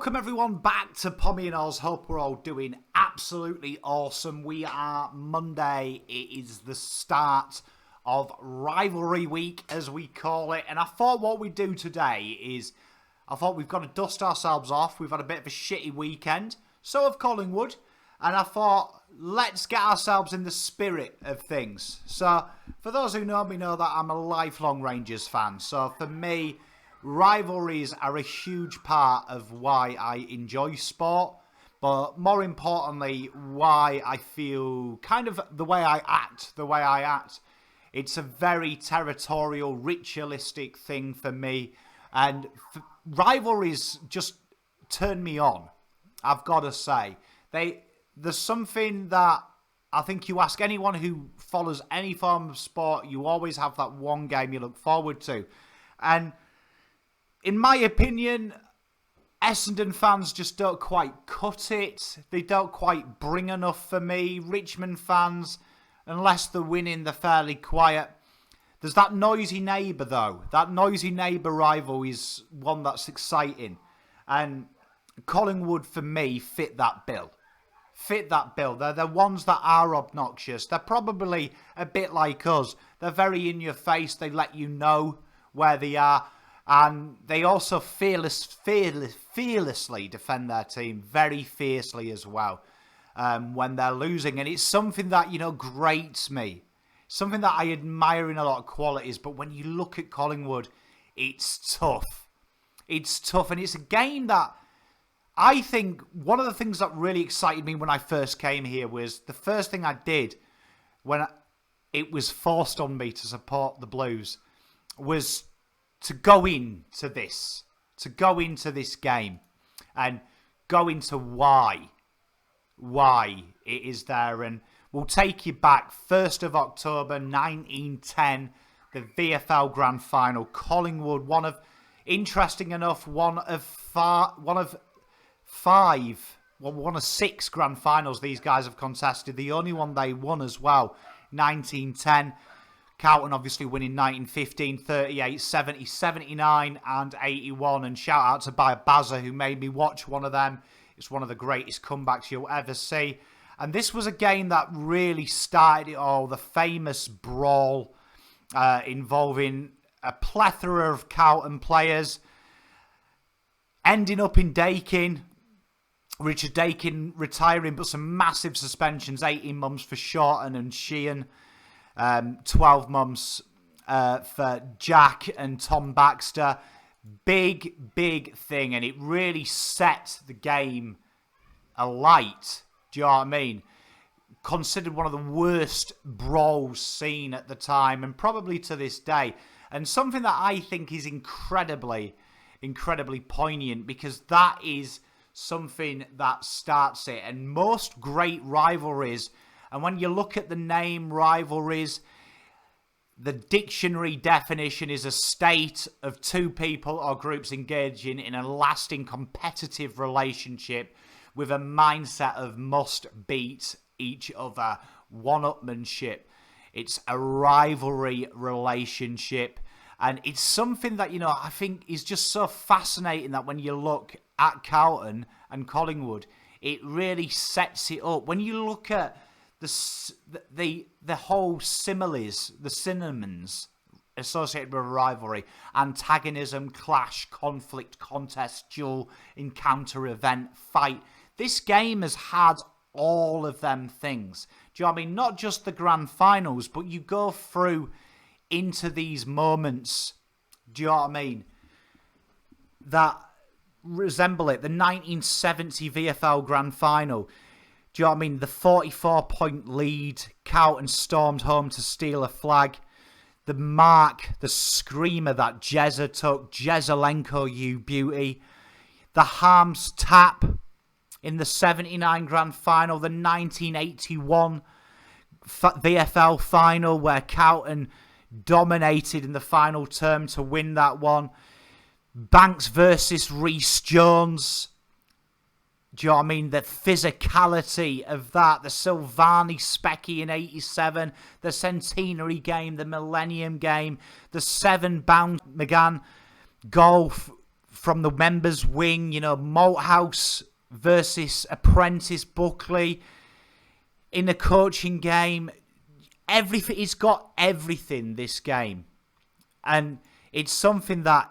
Welcome everyone back to Pommy and Oz. Hope we're all doing absolutely awesome. We are Monday. It is the start of rivalry week, as we call it. And I thought what we'd do today is, I thought we've got to dust ourselves off. We've had a bit of a shitty weekend. So have Collingwood. And I thought, let's get ourselves in the spirit of things. So, for those who know me know that I'm a lifelong Rangers fan. So, for me, rivalries are a huge part of why I enjoy sport. But more importantly, why I feel kind of the way I act. It's a very territorial, ritualistic thing for me. And rivalries just turn me on, I've got to say. There's something that I think you ask anyone who follows any form of sport, you always have that one game you look forward to. And in my opinion, Essendon fans just don't quite cut it. They don't quite bring enough for me. Richmond fans, unless they're winning, they're fairly quiet. There's that noisy neighbour, though. That noisy neighbour rival is one that's exciting. And Collingwood, for me, fit that bill. They're the ones that are obnoxious. They're probably a bit like us. They're very in your face. They let you know where they are. And they also fearlessly defend their team very fiercely as well when they're losing. And it's something that, grates me. Something that I admire in a lot of qualities. But when you look at Collingwood, it's tough. It's tough. And it's a game that I think one of the things that really excited me when I first came here was the first thing I did when it was forced on me to support the Blues was to go into this game and go into why it is there. And we'll take you back 1st of October 1910, the VFL Grand Final. Collingwood, one of six Grand Finals these guys have contested. The only one they won as well, 1910. Carlton obviously winning 1915, 38, 70, 79 and 81. And shout out to Baza who made me watch one of them. It's one of the greatest comebacks you'll ever see. And this was a game that really started it all. The famous brawl involving a plethora of Carlton players ending up in Dakin. Richard Dakin retiring, but some massive suspensions, 18 months for Shorten and Sheehan, 12 months for Jack and Tom Baxter. Big thing, and it really set the game alight. Do you know what I mean? Considered one of the worst brawls seen at the time, and probably to this day. And something that I think is incredibly poignant, because that is something that starts it. And most great rivalries, and when you look at the name rivalries, the dictionary definition is a state of two people or groups engaging in a lasting competitive relationship with a mindset of must beat each other, one-upmanship. It's a rivalry relationship. And it's something that, I think is just so fascinating that when you look at Carlton and Collingwood, it really sets it up. When you look at the whole similes, the synonyms associated with a rivalry, antagonism, clash, conflict, contest, duel, encounter, event, fight. This game has had all of them things. Do you know what I mean? Not just the grand finals, but you go through into these moments, do you know what I mean, that resemble it. The 1970 VFL Grand Final, do you know what I mean? The 44-point lead, Carlton stormed home to steal a flag. The mark, the screamer that Jezza took, Jezzalenko, you beauty. The Harms tap in the 79 Grand Final, the 1981 VFL Final where Carlton dominated in the final term to win that one. Banks versus Rhys Jones. Do you know what I mean? The physicality of that. The Silvani Specky in 87. The Centenary game. The Millennium game. The 7-bound McGann goal from the members' wing, you know, Malthouse versus Apprentice Buckley in the coaching game. Everything, he's got everything, this game. And it's something that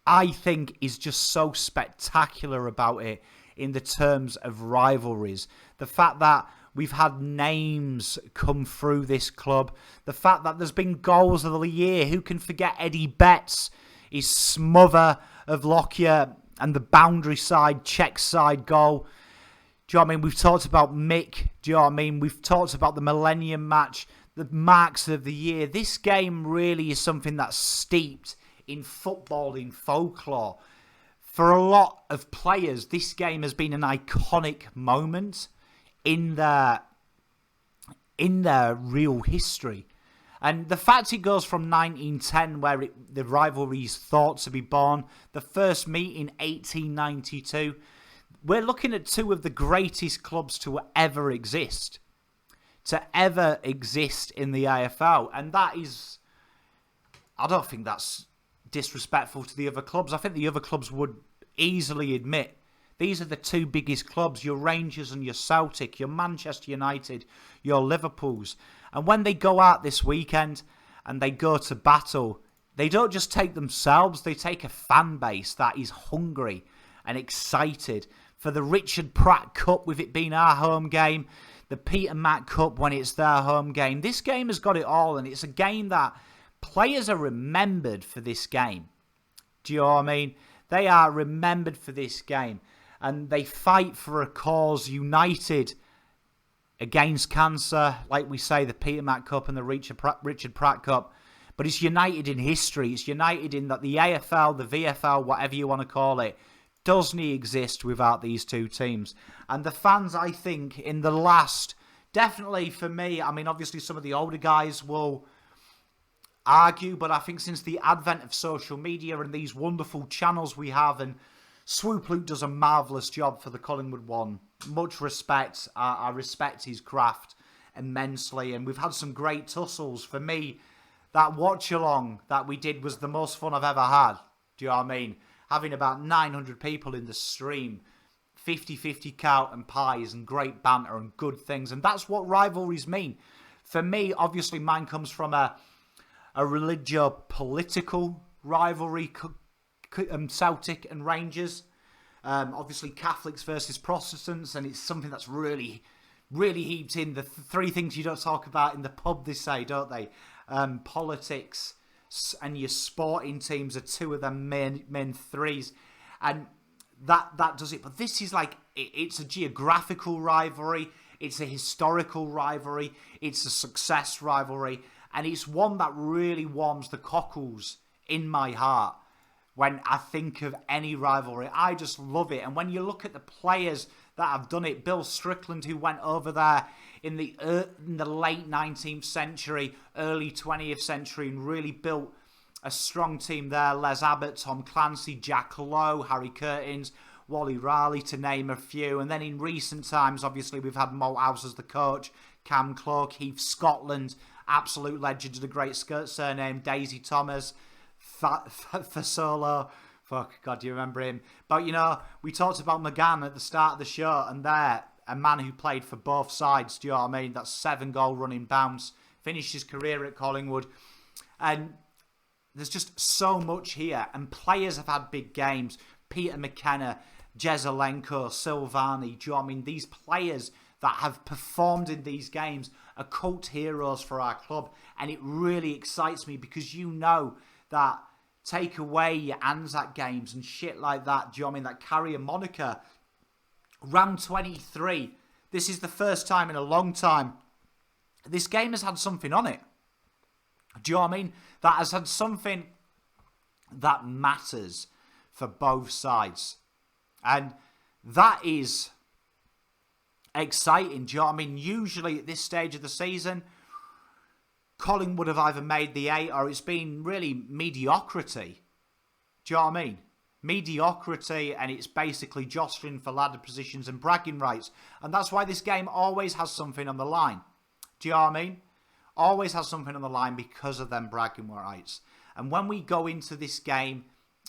I think is just so spectacular about it in the terms of rivalries. The fact that we've had names come through this club. The fact that there's been goals of the year. Who can forget Eddie Betts, his smother of Lockyer and the boundary side, check side goal. Do you know what I mean? We've talked about Mick. Do you know what I mean? We've talked about the Millennium match, the marks of the year. This game really is something that's steeped in footballing folklore. For a lot of players, this game has been an iconic moment in their real history. And the fact it goes from 1910, where the rivalry is thought to be born, the first meet in 1892, we're looking at two of the greatest clubs to ever exist. To ever exist in the AFL. And that is, I don't think that's disrespectful to the other clubs. I think the other clubs would easily admit these are the two biggest clubs, your Rangers and your Celtic, your Manchester United, your Liverpools. And when they go out this weekend and they go to battle, they don't just take themselves, they take a fan base that is hungry and excited for the Richard Pratt Cup, with it being our home game, the Peter Mac Cup when it's their home game. This game has got it all, and it's a game that players are remembered for this game. Do you know what I mean? They are remembered for this game. And they fight for a cause united against cancer. Like we say, the Peter Mac Cup and the Richard Pratt Cup. But it's united in history. It's united in that the AFL, the VFL, whatever you want to call it, doesn't exist without these two teams. And the fans, I think, in the last, definitely for me, I mean, obviously some of the older guys will argue, but I think since the advent of social media and these wonderful channels we have, and Swoop Luke does a marvellous job for the Collingwood one. Much respect. I respect his craft immensely, and we've had some great tussles. For me, that watch-along that we did was the most fun I've ever had. Do you know what I mean? Having about 900 people in the stream, 50-50 cow and pies and great banter and good things. And that's what rivalries mean. For me, obviously, mine comes from a religio-political rivalry, Celtic and Rangers. Obviously, Catholics versus Protestants, and it's something that's really, really heaped in. The three things you don't talk about in the pub, they say, don't they? Politics and your sporting teams are two of the main threes. And that does it. But this is like, it's a geographical rivalry. It's a historical rivalry. It's a success rivalry. And it's one that really warms the cockles in my heart when I think of any rivalry. I just love it. And when you look at the players that have done it, Bill Strickland, who went over there in the late 19th century, early 20th century, and really built a strong team there. Les Abbott, Tom Clancy, Jack Lowe, Harry Curtins, Wally Riley, to name a few. And then in recent times, obviously, we've had Malthouse as the coach, Cam Clarke, Heath Scotland, absolute legend and a great surname, Daisy Thomas, Fasolo. Fuck, God, do you remember him? But, you know, we talked about McGann at the start of the show, and there, a man who played for both sides, do you know what I mean? That 7-goal running bounce, finished his career at Collingwood. And there's just so much here, and players have had big games. Peter McKenna, Jezelenko, Silvani, do you know what I mean? These players that have performed in these games are cult heroes for our club, and it really excites me because you know that take away your Anzac games and shit like that, do you know what I mean, that carry a moniker. Round 23, this is the first time in a long time this game has had something on it. Do you know what I mean? That has had something that matters for both sides. And that is exciting. Do you know what I mean? Usually at this stage of the season, Collingwood have either made the 8 or it's been really mediocrity. Do you know what I mean? Mediocrity, and it's basically jostling for ladder positions and bragging rights. And that's why this game always has something on the line. Do you know what I mean? Always has something on the line because of them bragging rights. And when we go into this game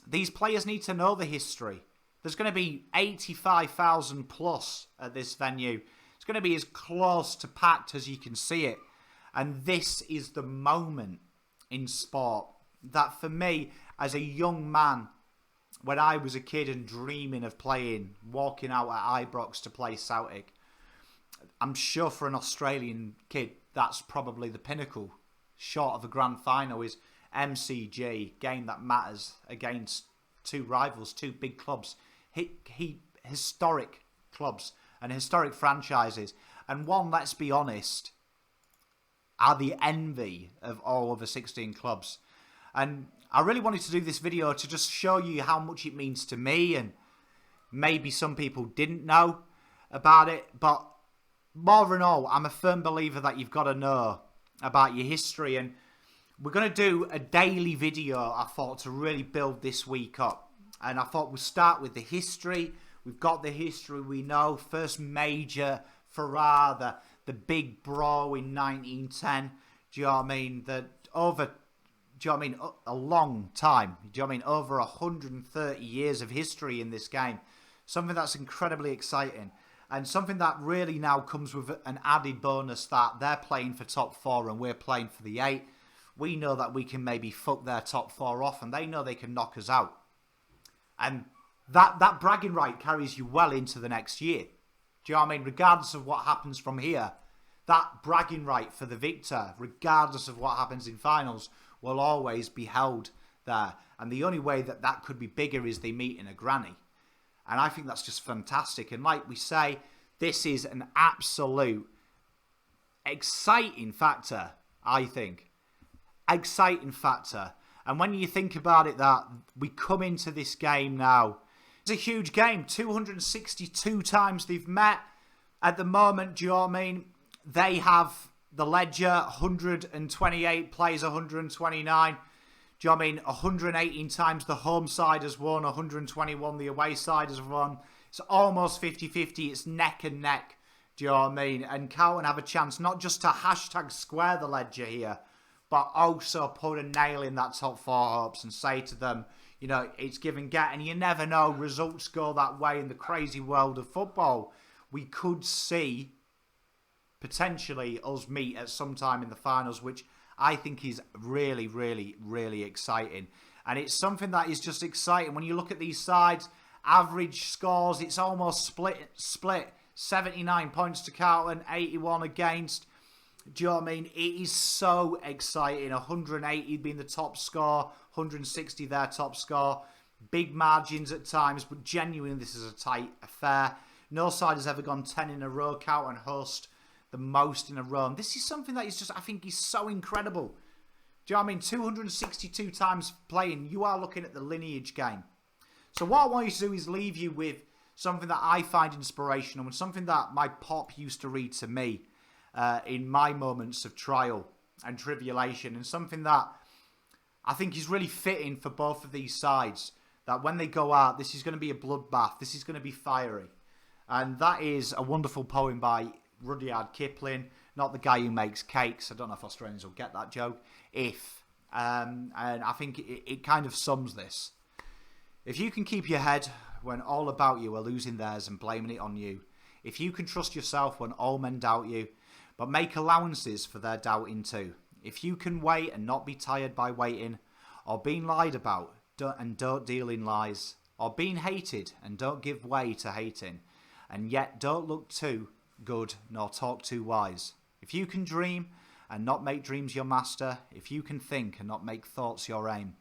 these players need to know the history. There's going to be 85,000 plus at this venue. It's going to be as close to packed as you can see it. And this is the moment in sport that for me, as a young man, when I was a kid and dreaming of playing, walking out at Ibrox to play Celtic, I'm sure for an Australian kid, that's probably the pinnacle. Short of a grand final is MCG, game that matters against two rivals, two big clubs, historic clubs and historic franchises. And one, let's be honest, are the envy of all other 16 clubs. And I really wanted to do this video to just show you how much it means to me, and maybe some people didn't know about it, but more than all, I'm a firm believer that you've got to know about your history, and we're going to do a daily video, I thought, to really build this week up. And I thought we'll start with the history. We've got the history we know. First major Ferrara, the big bro in 1910. Do you know what I mean? Do you know what I mean? A long time. Do you know what I mean? Over 130 years of history in this game. Something that's incredibly exciting. And something that really now comes with an added bonus that they're playing for top 4 and we're playing for the 8. We know that we can maybe fuck their top 4 off and they know they can knock us out. And that bragging right carries you well into the next year. Do you know what I mean? Regardless of what happens from here, that bragging right for the victor, regardless of what happens in finals, will always be held there. And the only way that that could be bigger is they meet in a granny. And I think that's just fantastic. And like we say, this is an absolute exciting factor, I think. Exciting factor. And when you think about it, that we come into this game now, it's a huge game. 262 times they've met. At the moment, do you know what I mean? They have the ledger, 128 plays 129. Do you know what I mean? 118 times the home side has won, 121 the away side has won. It's almost 50-50. It's neck and neck. Do you know what I mean? And Carlton have a chance not just to hashtag square the ledger here, but also put a nail in that top 4 hopes and say to them, you know, it's give and get. And you never know, results go that way in the crazy world of football. We could see potentially us meet at some time in the finals, which I think is really, really, really exciting. And it's something that is just exciting. When you look at these sides, average scores, it's almost split. 79 points to Carlton, 81 against. Do you know what I mean? It is so exciting. 180 being the top score, 160 their top score. Big margins at times, but genuinely this is a tight affair. No side has ever gone 10 in a row. Carlton host the most in a row. And this is something that is just, I think, is so incredible. Do you know what I mean? 262 times playing. You are looking at the lineage game. So what I want you to do is leave you with something that I find inspirational and something that my pop used to read to me in my moments of trial and tribulation, and something that I think is really fitting for both of these sides. That when they go out, this is going to be a bloodbath. This is going to be fiery. And that is a wonderful poem by Rudyard Kipling, not the guy who makes cakes. I don't know if Australians will get that joke. And I think it kind of sums this. If you can keep your head when all about you are losing theirs and blaming it on you, if you can trust yourself when all men doubt you, but make allowances for their doubting too, if you can wait and not be tired by waiting, or being lied about and don't deal in lies, or being hated and don't give way to hating, and yet don't look too good nor talk too wise. If you can dream and not make dreams your master, if you can think and not make thoughts your aim,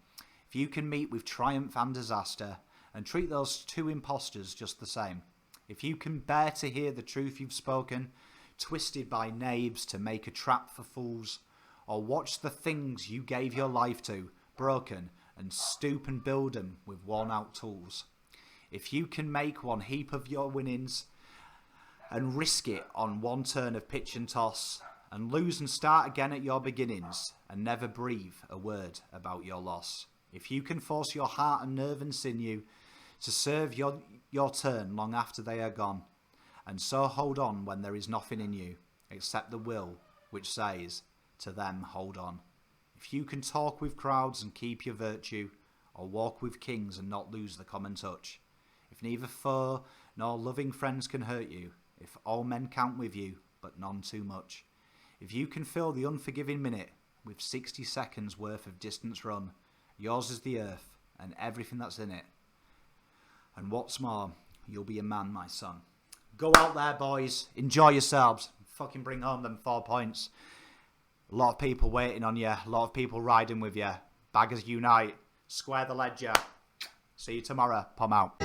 if you can meet with triumph and disaster and treat those two impostors just the same, if you can bear to hear the truth you've spoken, twisted by knaves to make a trap for fools, or watch the things you gave your life to broken and stoop and build them with worn out tools, if you can make one heap of your winnings and risk it on one turn of pitch and toss, and lose and start again at your beginnings, and never breathe a word about your loss, if you can force your heart and nerve and sinew to serve your turn long after they are gone, and so hold on when there is nothing in you except the will which says to them hold on, if you can talk with crowds and keep your virtue, or walk with kings and not lose the common touch. If neither foe nor loving friends can hurt you, if all men count with you, but none too much, if you can fill the unforgiving minute with 60 seconds worth of distance run, yours is the earth and everything that's in it. And what's more, you'll be a man, my son. Go out there, boys. Enjoy yourselves. Fucking bring home them 4 points. A lot of people waiting on you. A lot of people riding with you. Baggers unite. Square the ledger. See you tomorrow. Pom out.